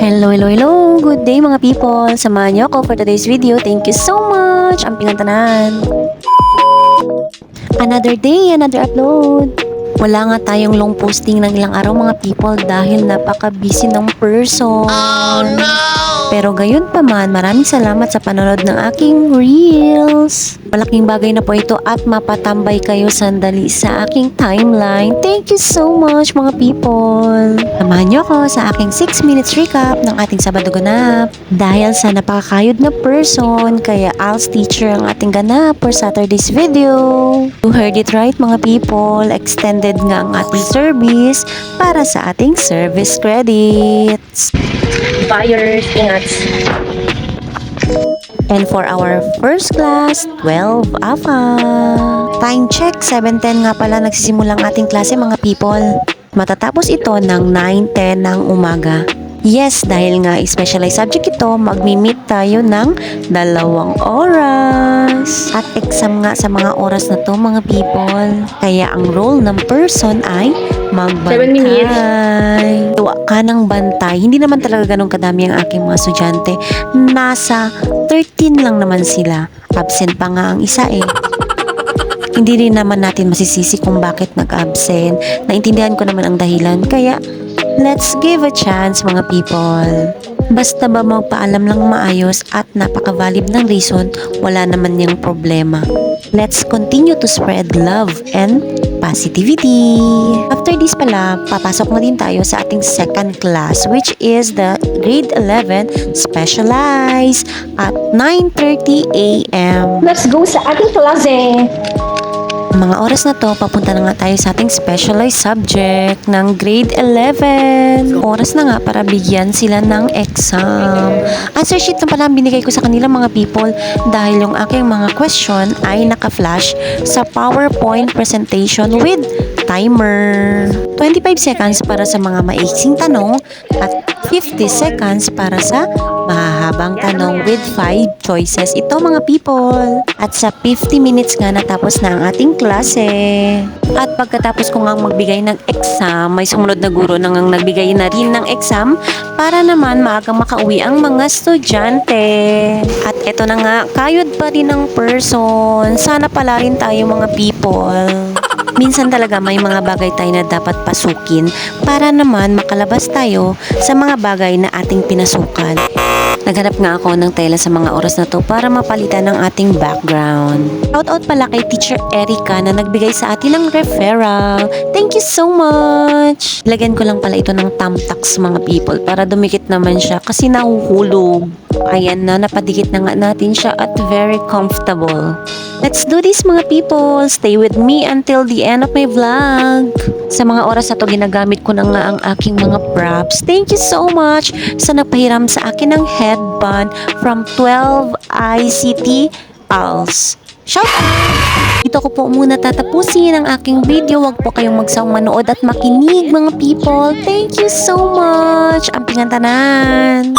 Hello, hello, hello! Good day mga people! Samahan niyo ako for today's video. Thank you so much! Ang pingantanan! Another day, another upload! Wala nga tayong long posting ng ilang araw mga people dahil napaka-busy ng person. Oh no! Pero gayon pa man, maraming salamat sa panonood ng aking reels. Malaking bagay na po ito at mapatambay kayo sandali sa aking timeline. Thank you so much mga people. Samahan niyo ako sa aking 6 minutes recap ng ating Sabado ganap. Dahil sa napakakayod na person, kaya ALS teacher ang ating ganap for Saturday's video. You heard it right mga people, extended nga ang ating service para sa ating service credits. Buyers, ingat. And for our first class, 12 AFA. Time check, 7:10 nga pala nagsisimula ang ating klase mga people. Matatapos ito ng 9:10 ng umaga. Yes, dahil nga specialized subject ito, magmi-meet tayo ng 2 oras. At exam nga sa mga oras na to mga people. Kaya ang role ng person ay magbantay. Tuwa ka ng bantay. Hindi naman talaga ganun kadami ang aking mga estudyante. Nasa 13 lang naman sila. Absent pa nga ang isa eh. Hindi rin naman natin masisisi kung bakit nag-absent. Naintindihan ko naman ang dahilan. Kaya let's give a chance mga people. Basta ba magpaalam lang maayos at napaka-valid ng reason, wala naman yung problema. Let's continue to spread love and positivity. After this pala, papasok na din tayo sa ating second class which is the grade 11 specialized at 9:30 a.m. Let's go sa ating klase. Mga oras na to, papunta na nga tayo sa ating specialized subject ng grade 11. Oras na nga para bigyan sila ng exam. Answer sheet na pala ang binigay ko sa kanila mga people dahil yung aking mga question ay naka-flash sa PowerPoint presentation with timer. 25 seconds para sa mga maiksing tanong at 50 seconds para sa mahahabang tanong with 5 choices. Ito mga people. At sa 50 minutes nga natapos na ang ating klase. At pagkatapos ko nga magbigay ng exam, may sumunod na guro na ngang nagbigay na rin ng exam para naman maagang makauwi ang mga estudyante. At eto na nga, kayod pa rin ng person. Sana pala rin tayo mga people. Minsan talaga may mga bagay tayo na dapat pasukin para naman makalabas tayo sa mga bagay na ating pinasukan. Naghanap nga ako ng tela sa mga oras na to para mapalitan ng ating background. Shoutout pala kay Teacher Erica na nagbigay sa atin ng referral. Thank you so much! Lagyan ko lang pala ito ng thumbtacks mga people para dumikit naman siya kasi nahuhulog. Ayan na, napadikit na nga natin siya at very comfortable. Let's do this mga people! Stay with me until the end of my vlog. Sa mga oras na to, ginagamit ko na nga ang aking mga props. Thank you so much sa nagpahiram sa akin ng headband from 12 ICT ALS. Shout out! Dito ko po muna tatapusin ang aking video. Huwag po kayong magsawang manood at makinig mga people. Thank you so much! Ang pingantanan!